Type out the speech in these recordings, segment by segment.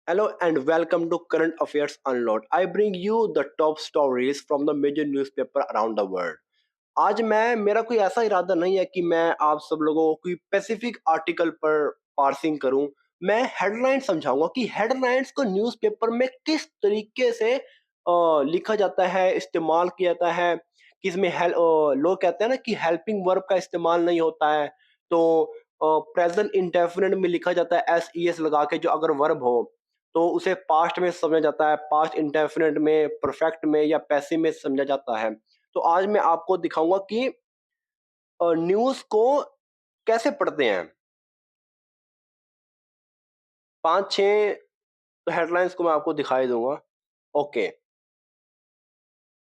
Hello and welcome to Current Affairs Unlocked. I bring you the top stories from the major newspaper around the world. आज मैं मेरा कोई ऐसा इरादा नहीं है कि मैं आप सब लोगों को कोई स्पेसिफिक आर्टिकल पर पार्सिंग करूं। मैं हेडलाइन समझाऊंगा कि हेडलाइंस को न्यूज़पेपर में किस तरीके से लिखा जाता है, इस्तेमाल किया जाता है। किसमें लोग कहते हैं ना कि हेल्पिंग वर्ब का इस्तेमाल नहीं होता है, तो प्रेजेंट इंडेफिनिट में लिखा जाता है एस ई एस लगा के, जो अगर वर्ब हो तो उसे पास्ट में समझा जाता है, पास्ट इंडेफिनिट में, परफेक्ट में या पैसिव में समझा जाता है। तो आज मैं आपको दिखाऊंगा कि न्यूज़ को कैसे पढ़ते हैं। 5-6 हेडलाइंस को मैं आपको दिखाई दूंगा। ओके।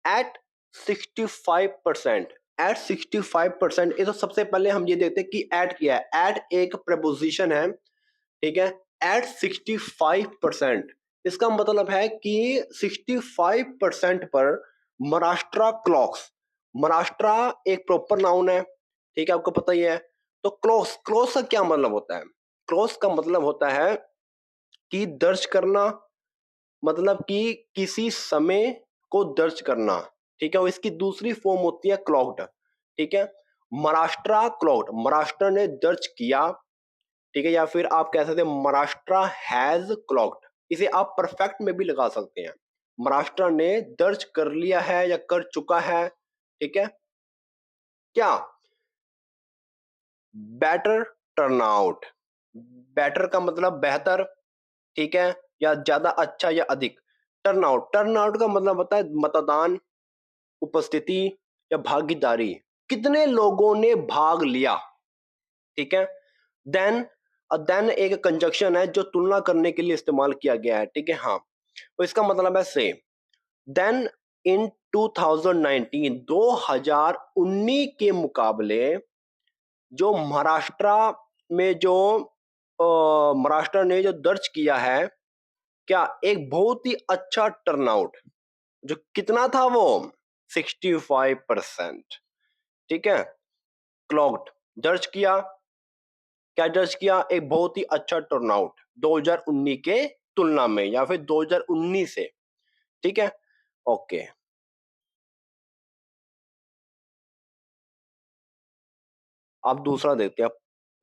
एट 65%, एट 65%, ये तो सबसे पहले हम ये देखते हैं कि एट क्या है। एट एक प्रपोजिशन है, ठीक है। एट 65%, इसका मतलब है कि 65% पर महाराष्ट्र क्लॉक्स। महाराष्ट्र एक प्रॉपर नाउन है, ठीक है, आपको पता ही है। तो क्लोज, क्लोज का क्या मतलब होता है? क्लोज का मतलब होता है कि दर्ज करना, मतलब कि किसी समय को दर्ज करना, ठीक है। और इसकी दूसरी फॉर्म होती है क्लॉक्ड, ठीक है। महाराष्ट्र क्लॉक्ड, महाराष्ट्र ने दर्ज किया, ठीक है। या फिर आप कह सकते हैं महाराष्ट्र हैज क्लॉक्ड, इसे आप परफेक्ट में भी लगा सकते हैं। महाराष्ट्र ने दर्ज कर लिया है या कर चुका है, ठीक है। क्या? बेटर टर्नआउट, बेटर का मतलब बेहतर, ठीक है, या ज्यादा, अच्छा या अधिक। टर्नआउट, टर्नआउट का मतलब होता है मतदान, उपस्थिति या भागीदारी, कितने लोगों ने भाग लिया, ठीक है। देन, देन एक कंजक्शन है जो तुलना करने के लिए इस्तेमाल किया गया है, ठीक है। हाँ, तो इसका मतलब है से। देन इन 2019, 2019 के मुकाबले जो महाराष्ट्र में जो महाराष्ट्र ने जो दर्ज किया है, क्या एक बहुत ही अच्छा टर्नआउट, जो कितना था वो 65%, ठीक है। क्लॉक्ड, दर्ज किया, क्या दर्ज किया? एक बहुत ही अच्छा टर्नआउट 2019 के तुलना में या फिर 2019 से, ठीक है। ओके। अब दूसरा देखते हैं,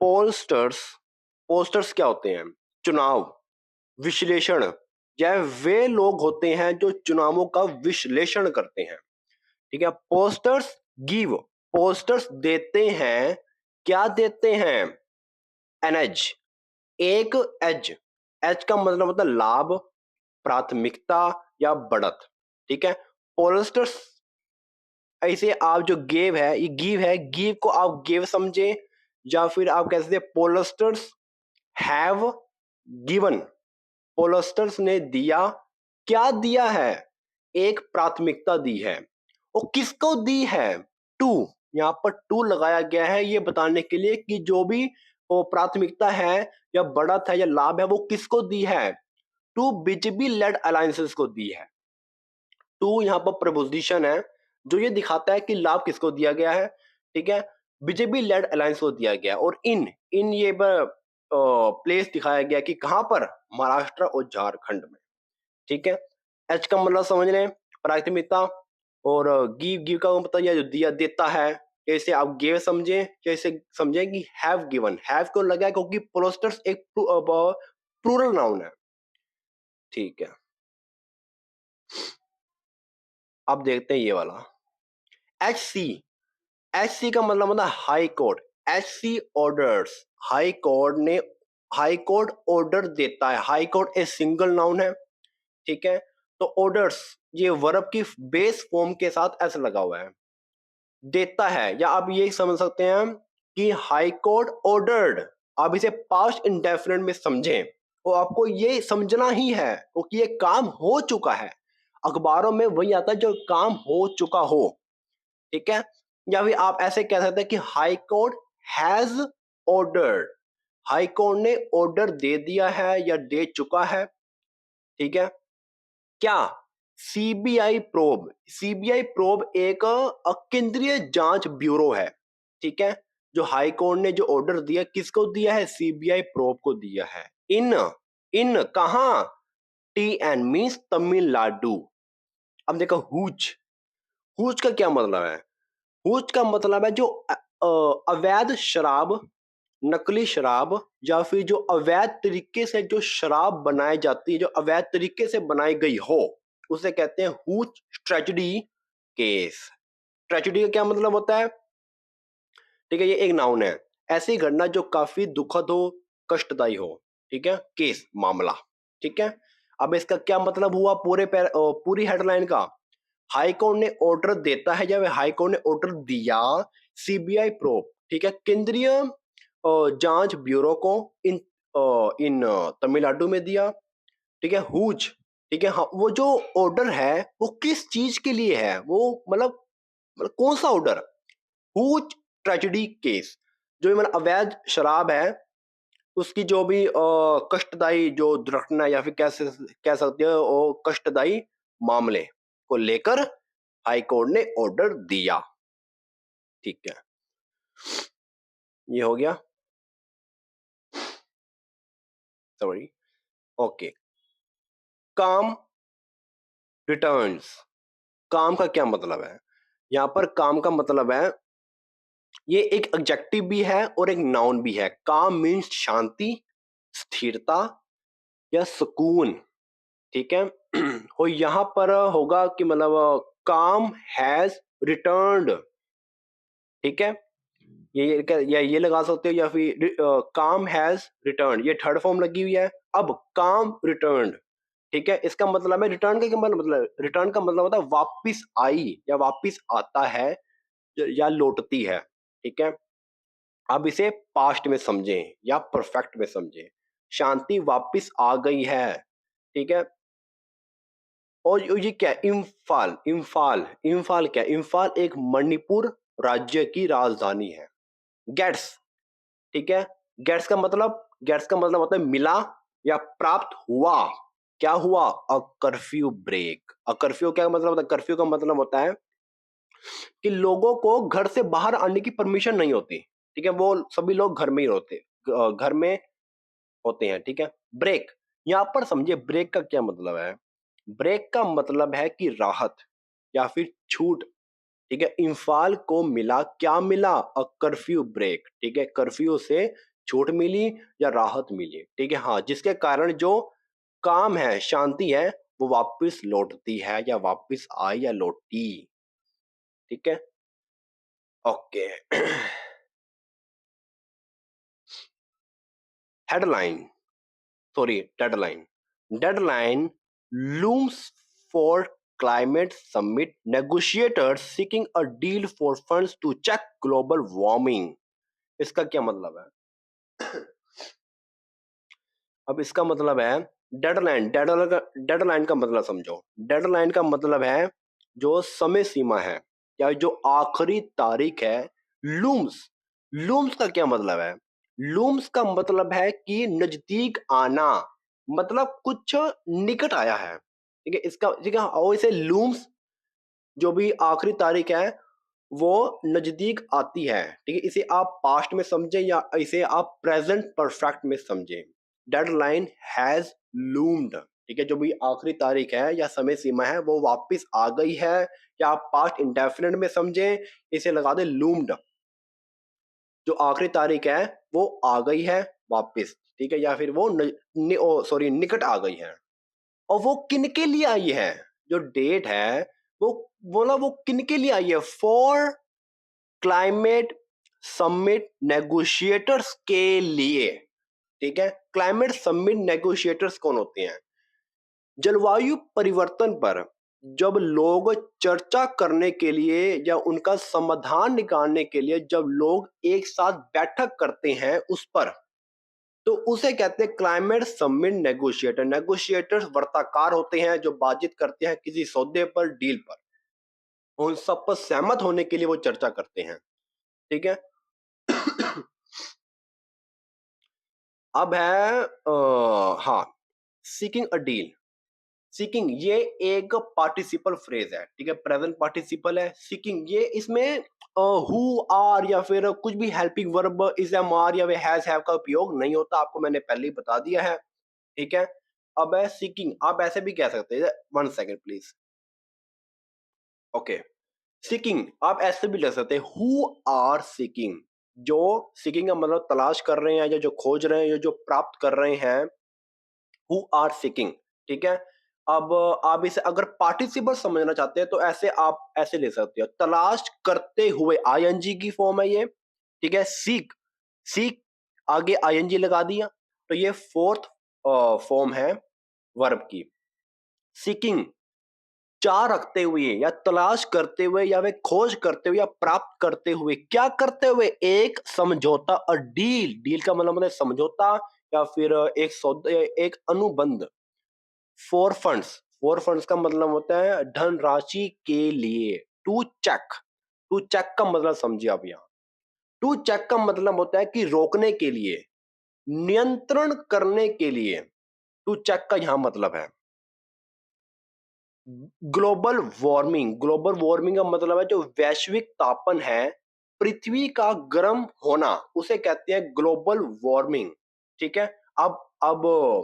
पोलस्टर्स। पोस्टर्स क्या होते हैं? चुनाव विश्लेषण, यह वे लोग होते हैं जो चुनावों का विश्लेषण करते हैं, ठीक है। पोस्टर्स गिव, पोस्टर्स देते हैं, क्या देते हैं? एनएज, एक एज, एज का मतलब होता है लाभ, प्राथमिकता या बढ़त, ठीक है। पोस्टर्स, ऐसे आप जो गेव है, ये गिव है, गिव को आप गिव समझे, या फिर आप कह सकते हैं पोलस्टर्स हैव गिवन, पोलस्टर्स ने दिया, क्या दिया है? एक प्राथमिकता दी है। वो किसको दी है? टू, यहाँ पर टू लगाया गया है ये बताने के लिए कि जो भी वो प्राथमिकता है या बढ़त है या लाभ है, वो किसको दी है? टू बीजेपी लेड अलायंसेस को दी है। टू यहाँ पर प्रपोजिशन है जो ये दिखाता है कि लाभ किसको दिया गया है, ठीक है। बीजेपी लेड अलायंस को दिया गया। और इन इन ये प्लेस दिखाया गया कि कहां पर? महाराष्ट्र और झारखंड में, ठीक है। एच का मतलब समझ रहे हैं, प्राथमिकता। और गिव, गिव का मतलब यह जो दिया, देता है, जैसे आप गिव समझे, जैसे समझे कि हैव गिवन, हैव क्यों लगा? क्योंकि पोस्टर्स एक प्लूरल नाउन है, ठीक है। अब देखते हैं ये वाला एच सी। एच सी का मतलब होता है high court. H C orders, high court ने, हाई कोर्ट ऑर्डर देता है। हाई कोर्ट एक सिंगल नाउन है, ठीक है। तो ऑर्डर्स, ये वर्ब की बेस फॉर्म के साथ एस लगा हुआ है, देता है। या आप ये समझ सकते हैं कि हाई कोर्ट ऑर्डर्ड, आप इसे पास्ट इंडेफिनिट में समझें, और आपको ये समझना ही है क्योंकि ये काम हो चुका है। अखबारों में वही आता है जो काम हो चुका हो, ठीक है। या फिर आप ऐसे कह सकते हैं कि high court has ordered, high court ने ऑर्डर दे दिया है या दे चुका है, ठीक है। क्या? सीबीआई प्रोब, सीबीआई प्रोब एक केंद्रीय जांच ब्यूरो है, ठीक है। जो हाई कोर्ट ने जो ऑर्डर दिया, किसको दिया है? सीबीआई प्रोब को दिया है। इन, इन कहां? TN means Tamil Nadu. अब देखो हुज, हुज का क्या मतलब है? हुज का मतलब है जो अवैध शराब, नकली शराब, या फिर जो अवैध तरीके से जो शराब बनाई जाती है, जो अवैध तरीके से बनाई गई हो, उसे कहते हैं हुज ट्रेजेडी केस। ट्रेजेडी का क्या मतलब होता है? ठीक है, ये एक नाउन है, ऐसी घटना जो काफी दुखद हो, कष्टदायी हो। ठीक है, केस मामला। ठीक है, अब इसका क्या मतलब हुआ पूरी हेडलाइन का? हाई कोर्ट ने ऑर्डर देता है या हाई कोर्ट ने ऑर्डर दिया सीबीआई प्रोब, ठीक है, केंद्रीय जांच ब्यूरो को इन तमिलनाडु में दिया। ठीक है, हुज, ठीक है, हाँ, वो जो ऑर्डर है वो किस चीज के लिए है? वो मतलब कौन सा ऑर्डर? हुज ट्रेजेडी केस, जो मतलब अवैध शराब है, उसकी जो भी कष्टदायी जो दुर्घटना, या फिर कैसे कह सकते हो वो कष्टदायी मामले को लेकर हाई कोर्ट ने ऑर्डर दिया। ठीक है, ये हो गया। Sorry, okay. काम रिटर्न्स, काम का क्या मतलब है? यहां पर काम का मतलब है, ये एक एडजेक्टिव भी है और एक नाउन भी है। काम मीन्स शांति, स्थिरता या सुकून। ठीक है, और यहां पर होगा कि मतलब काम हैज रिटर्न्ड। ठीक है, ये लगा सकते हो, या फिर काम हैज रिटर्न, ये थर्ड फॉर्म लगी हुई है। अब काम रिटर्न, ठीक है, इसका मतलब है रिटर्न का क्या मतलब? रिटर्न का मतलब होता है वापिस आई या वापिस आता है या लौटती है। ठीक है, अब इसे पास्ट में समझें या परफेक्ट में समझें। शांति वापिस आ गई है। ठीक है, और ये क्या है? इम्फाल, इम्फाल, इम्फाल क्या? इम्फाल एक मणिपुर राज्य की राजधानी है। गेट्स, ठीक है, गेट्स का मतलब होता है मिला या प्राप्त हुआ। क्या हुआ? अ कर्फ्यू ब्रेक। अ कर्फ्यू क्या मतलब होता है? कर्फ्यू का मतलब होता है कि लोगों को घर से बाहर आने की परमिशन नहीं होती। ठीक है, वो सभी लोग घर में ही होते, घर में होते हैं। ठीक है, ब्रेक, यहां पर समझिए ब्रेक का क्या मतलब है। ब्रेक का मतलब है कि राहत या फिर छूट। ठीक है, इम्फाल को मिला, क्या मिला? अ कर्फ्यू ब्रेक। ठीक है, कर्फ्यू से छूट मिली या राहत मिली। ठीक है, हाँ, जिसके कारण जो काम है, शांति है, वो वापस लौटती है या वापस आई या लौटी। ठीक है, okay. Headline, sorry, deadline. Deadline looms for climate summit negotiators seeking a deal for funds to check global warming। इसका क्या मतलब है? अब इसका मतलब है डेडलाइन। डेडलाइन का मतलब समझो। डेडलाइन का मतलब है जो समय सीमा है या जो आखिरी तारीख है। लूम्स, लूम्स का क्या मतलब है? लूम्स का मतलब है कि नजदीक आना, मतलब कुछ निकट आया है। ठीक है, इसका, ठीक है, और इसे लूम्स, जो भी आखिरी तारीख है वो नजदीक आती है। ठीक है, इसे आप पास्ट में समझें या इसे आप प्रेजेंट परफेक्ट में समझें। Deadline has loomed. ठीक है, जो भी आखिरी तारीख है या समय सीमा है वो वापस आ गई है, या आप पास्ट इंडेफिनिट में समझें, इसे लगा दे लूम्ड। जो आखिरी तारीख है वो आ गई है वापस। ठीक है, या फिर वो सॉरी निकट आ गई है। और वो किनके लिए आई है? जो डेट है वो बोला, वो किनके लिए आई है? फॉर क्लाइमेट समिट नेगोशिएटर्स के लिए। ठीक है, क्लाइमेट समिट नेगोशिएटर्स कौन होते हैं? जलवायु परिवर्तन पर जब लोग चर्चा करने के लिए या उनका समाधान निकालने के लिए जब लोग एक साथ बैठक करते हैं उस पर, तो उसे कहते हैं क्लाइमेट समिट नेगोशिएटर। नेगोशिएटर्स वार्ताकार होते हैं जो बातचीत करते हैं किसी सौदे पर, डील पर, उन सब पर सहमत होने के लिए वो चर्चा करते हैं। ठीक है, अब है हाँ, सीकिंग अ डील। सीकिंग ये एक पार्टिसिपल फ्रेज है। ठीक है, प्रेजेंट पार्टिसिपल है। सीकिंग ये इसमें हु, आर या फिर कुछ भी helping verb, is, am, are या हैज, हैव का उपयोग नहीं होता, आपको मैंने पहले ही बता दिया है। ठीक है, अब है सीकिंग, आप ऐसे भी कह सकते हैं, 1 सेकंड प्लीज। ओके, सीकिंग आप ऐसे भी लिख सकते हैं, हु आर सीकिंग। जो सीकिंग का मतलब तलाश कर रहे हैं, या जो खोज रहे हैं, या जो प्राप्त कर रहे हैं, हु आर सीकिंग। ठीक है। अब आप इसे अगर पार्टिसिपल समझना चाहते हैं तो ऐसे आप ऐसे ले सकते हो, तलाश करते हुए, आईएनजी की फॉर्म है ये। ठीक है, सीक, सीक आगे आईएनजी लगा दिया, तो ये फोर्थ फॉर्म है वर्ब की। सीकिंग चाह रखते हुए, या तलाश करते हुए, या वे खोज करते हुए, या प्राप्त करते हुए, क्या करते हुए, एक समझौता, और डील, डील का मतलब है समझौता, या फिर एक सौदा, एक अनुबंध। फॉर फंड्स, फॉर फंड्स का मतलब होता है धनराशि के लिए। टू चेक, टू चेक का मतलब समझिए आप यहाँ। टू चेक का मतलब होता है कि रोकने के लिए, नियंत्रण करने के लिए। टू चेक का यहां मतलब है। ग्लोबल वार्मिंग, ग्लोबल वार्मिंग का मतलब है जो वैश्विक तापन है, पृथ्वी का गर्म होना, उसे कहते हैं ग्लोबल वार्मिंग। ठीक है। अब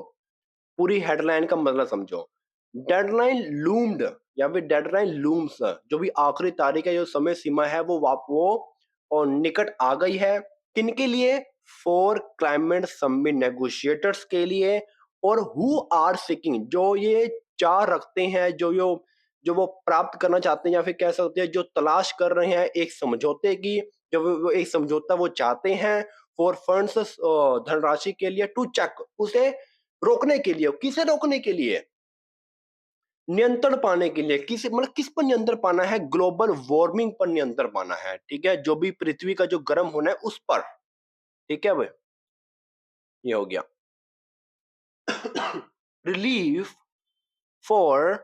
पूरी हेडलाइन का मतलब समझो। डेडलाइन लूम्ड, या फिर डेडलाइन लूम्स, जो भी आखिरी तारीख है, जो समय सीमा है, वो और निकट आ गई है। किनके लिए? फॉर क्लाइमेट समिट नेगोशिएटर्स के लिए। और हु आर सीकिंग, जो ये चाह रखते हैं, जो वो प्राप्त करना चाहते हैं, या फिर कह सकते हैं जो तलाश कर रहे हैं एक समझौते की, जो वो एक समझौता वो चाहते हैं फॉर फंड्स, धनराशि के लिए, टू चेक, उसे रोकने के लिए। किसे रोकने के लिए? नियंत्रण पाने के लिए। किस मतलब किस पर नियंत्रण पाना है? ग्लोबल वार्मिंग पर नियंत्रण पाना है। ठीक है, जो भी पृथ्वी का जो गर्म होना है उस पर। ठीक है भाई, ये हो गया। रिलीफ फॉर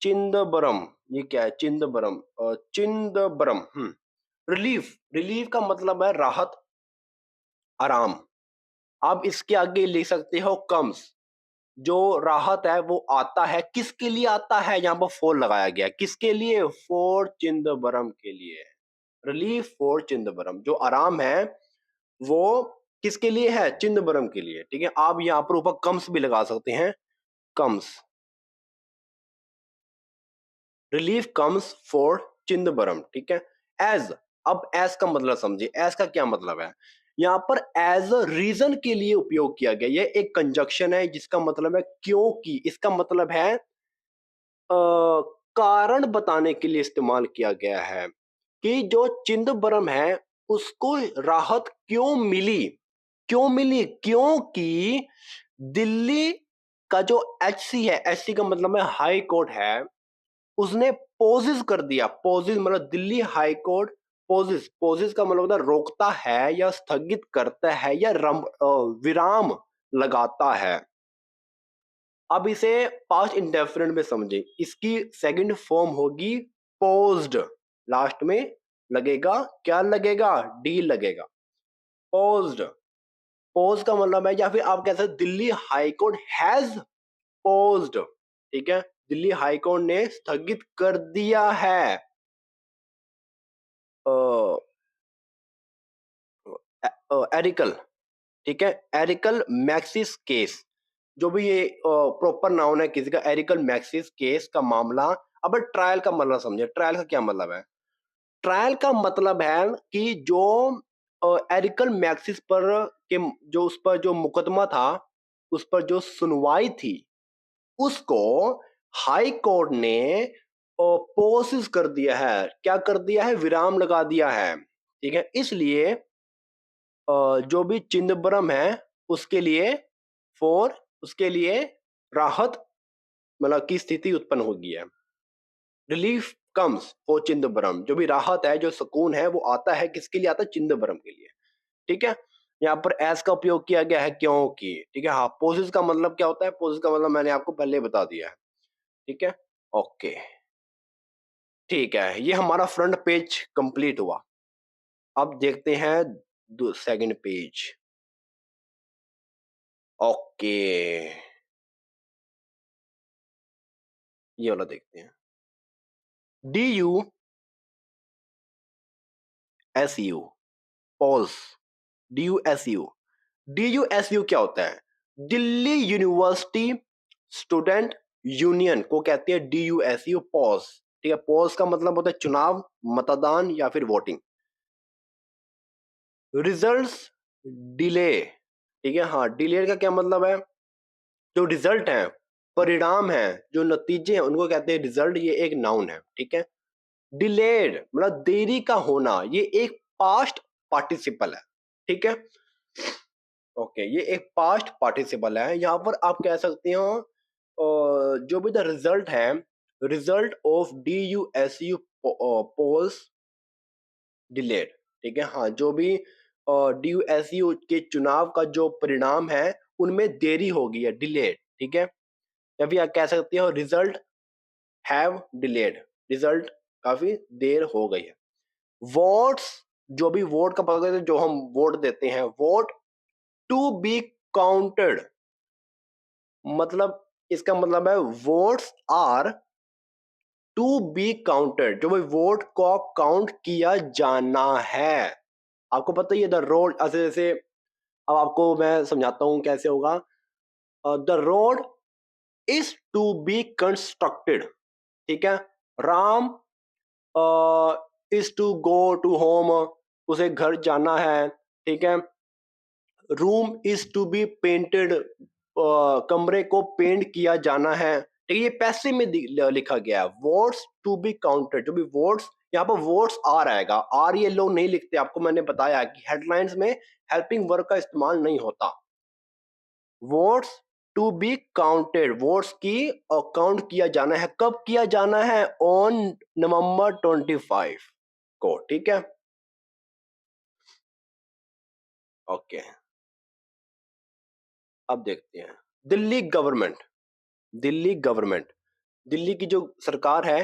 चिंदबरम, ये क्या है? चिंदबरम, चिंदबरम, रिलीफ, रिलीफ का मतलब है राहत, आराम। आप इसके आगे लिख सकते हो कम्स, जो राहत है वो आता है। किसके लिए आता है? यहाँ पर फोर लगाया गया है। किसके लिए? फॉर चिंदबरम के लिए। रिलीफ फॉर चिंदबरम, जो आराम है वो किसके लिए है? चिंदबरम के लिए। ठीक है, आप यहाँ पर ऊपर कम्स भी लगा सकते हैं, comes, relief comes for Chidambaram. ठीक है। एज, अब एज का मतलब समझिए, एज का क्या मतलब है? यहाँ पर एज अ रीजन के लिए उपयोग किया गया। ये एक कंजक्शन है जिसका मतलब है क्योंकि। इसका मतलब है कारण बताने के लिए इस्तेमाल किया गया है कि जो चिदंबरम है उसको राहत क्यों मिली। क्यों मिली? क्योंकि दिल्ली का जो एचसी है, एचसी का मतलब है हाई कोर्ट है, उसने पोजिस कर दिया। पोजिस मतलब दिल्ली हाई कोर्ट, पोजिस, पोजिस का मतलब होता है रोकता है, या स्थगित करता है, या विराम लगाता है। अब इसे पास्ट इंडेफिनिट में समझें। इसकी सेकंड फॉर्म होगी पोज्ड, लास्ट में लगेगा, क्या लगेगा? डी लगेगा। पोज्ड, पोज का मतलब है, या फिर आप कह सकते हैं Delhi high court has posed. ठीक है, दिल्ली हाई कोर्ट ने स्थगित कर दिया है एरिकल। ठीक है, एरिकल मैक्सिस केस, जो भी ये प्रॉपर नाउन है किसी का, एरिकल मैक्सिस केस का मामला। अब ट्रायल का मतलब समझे। ट्रायल का क्या मतलब है? ट्रायल का मतलब है कि जो एरिकल मैक्सिस पर के, जो उस पर जो मुकदमा था, उस पर जो सुनवाई थी, उसको हाई कोर्ट ने पोसिस कर दिया है। क्या कर दिया है? विराम लगा दिया है। ठीक है, इसलिए जो भी चिदंबरम है उसके लिए, फॉर, उसके लिए राहत मतलब की स्थिति उत्पन्न हो गई है। रिलीफ कम्स फॉर चिदंबरम, जो भी राहत है, जो सुकून है, वो आता है किसके लिए? आता है चिदंबरम के लिए। ठीक है, यहाँ पर एस का उपयोग किया गया है क्योंकि। ठीक है, हाँ, पोसिस का मतलब क्या होता है? पोसिस का मतलब मैंने आपको पहले बता दिया है। ठीक है, ओके, ठीक है, ये हमारा फ्रंट पेज कंप्लीट हुआ। अब देखते हैं सेकंड पेज। ओके, ये वाला देखते हैं। D U S U, pause, D U S U. D U S U क्या होता है? दिल्ली यूनिवर्सिटी स्टूडेंट यूनियन को कहते हैं DUSU, पॉज। ठीक है, पॉज का मतलब होता है चुनाव, मतदान या फिर वोटिंग। रिजल्ट्स डिले, ठीक है, हाँ, डिले का क्या मतलब है, जो रिजल्ट है, परिणाम है, जो नतीजे हैं, उनको कहते हैं रिजल्ट। ये एक नाउन है, ठीक है। डिलेड मतलब देरी का होना, ये एक पास्ट पार्टिसिपल है, ठीक है। ओके, ये एक पास्ट पार्टिसिपल है। यहाँ पर आप कह सकते हो जो भी द रिजल्ट है, result of DUSU polls delayed, ठीक है, हाँ, जो भी DUSU के चुनाव का जो परिणाम है उनमें देरी हो गई है, डिलेड, ठीक है। या फिर आप कह सकते हो रिजल्ट हैव डिलेड, रिजल्ट काफी देर हो गई है। वोट्स, जो भी वोट का पता करते हैं, जो हम वोट देते हैं, वोट टू बी काउंटेड, मतलब इसका मतलब है votes are to be counted, जो भी वोट को काउंट किया जाना है। आपको पता ही है द रोड, ऐसे जैसे अब आपको मैं समझाता हूं कैसे होगा। The road is to be constructed, ठीक है। Ram is to go to home, उसे घर जाना है, ठीक है। Room is to be painted, कमरे को पेंट किया जाना है, ठीक है। ये पैसे में लिखा गया है। वोट्स टू बी काउंटेड, जो भी वोट्स, यहाँ पर वोट्स आर आएगा, आर ये लोग नहीं लिखते, आपको मैंने बताया कि हेडलाइंस में हेल्पिंग वर्ब का इस्तेमाल नहीं होता। Votes to be counted, votes की काउंट किया जाना है, कब किया जाना है, ऑन November 25 को, ठीक है। ओके, अब देखते हैं दिल्ली गवर्नमेंट। दिल्ली गवर्नमेंट, दिल्ली की जो सरकार है,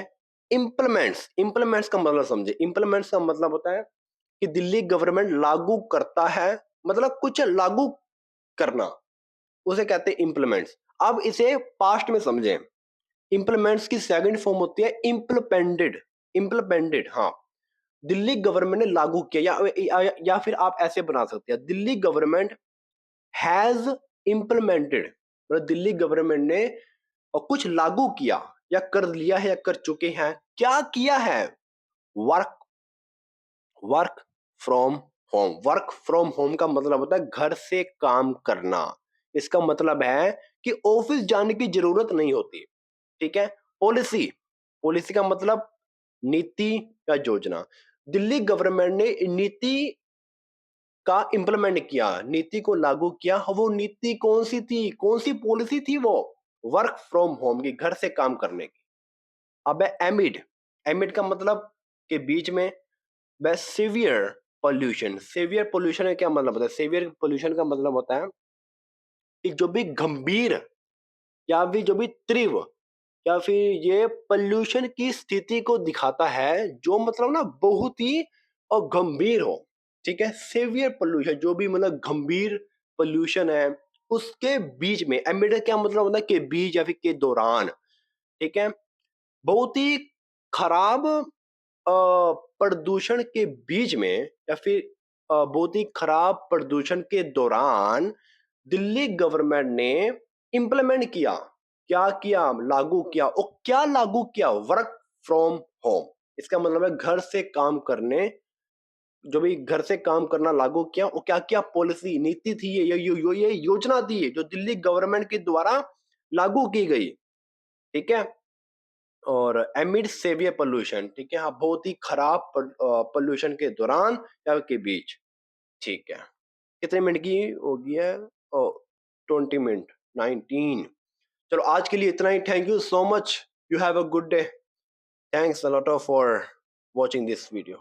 इंप्लीमेंट्स, इंप्लीमेंट्स का मतलब समझे। इंप्लीमेंट्स का मतलब होता है कि दिल्ली गवर्नमेंट लागू करता है, मतलब कुछ लागू करना, उसे कहते हैं इंप्लीमेंट्स। अब इसे पास्ट में समझें। इंप्लीमेंट्स की सेकंड फॉर्म होती है इम्प्लीमेंटेड, इम्प्लीमेंटेड, हाँ। दिल्ली गवर्नमेंट ने लागू किया, या फिर आप ऐसे बना सकते हैं, दिल्ली गवर्नमेंट हैज इम्प्लीमेंटेड, मतलब दिल्ली गवर्नमेंट ने कुछ लागू किया या कर लिया है या कर चुके हैं। क्या किया है, work, work from home. Work from home का मतलब होता है घर से काम करना। इसका मतलब है कि ऑफिस जाने की जरूरत नहीं होती, ठीक है। पॉलिसी, पॉलिसी का मतलब नीति या योजना। दिल्ली गवर्नमेंट ने नीति का इंप्लीमेंट किया, नीति को लागू किया। वो नीति कौन सी थी, कौन सी पॉलिसी थी, वो वर्क फ्रॉम होम की, घर से काम करने की। अब है एमिड, एमिड का मतलब के बीच में। वह सीवियर पोल्यूशन, सीवियर पोल्यूशन का क्या मतलब होता है, सीवियर पोल्यूशन का मतलब होता है कि जो भी गंभीर या फिर जो भी तीव्र या फिर ये पोल्यूशन की स्थिति को दिखाता है, जो मतलब ना बहुत ही और गंभीर हो, ठीक है। सीवियर पोल्यूशन, जो भी मतलब गंभीर पोल्यूशन है, उसके बीच में। एमिड का क्या मतलब होता है, के बीच या फिर के दौरान, ठीक है। बहुत ही खराब प्रदूषण के बीच में या फिर बहुत ही खराब प्रदूषण के दौरान दिल्ली गवर्नमेंट ने इंप्लीमेंट किया, क्या किया, लागू किया। और क्या लागू किया, वर्क फ्रॉम होम। इसका मतलब है घर से काम करने, जो भी घर से काम करना लागू किया। और क्या क्या पॉलिसी, नीति थी ये योजना थी जो दिल्ली गवर्नमेंट के द्वारा लागू की गई, ठीक है। और एमिड सेवियर पोल्यूशन, ठीक है, हाँ, बहुत ही खराब पोल्यूशन के दौरान या के बीच, ठीक है। कितने मिनट की होगी है, 20 मिनट, 19। चलो आज के लिए इतना ही। Thank you so much, you have a good day. Thanks a lot for watching this video.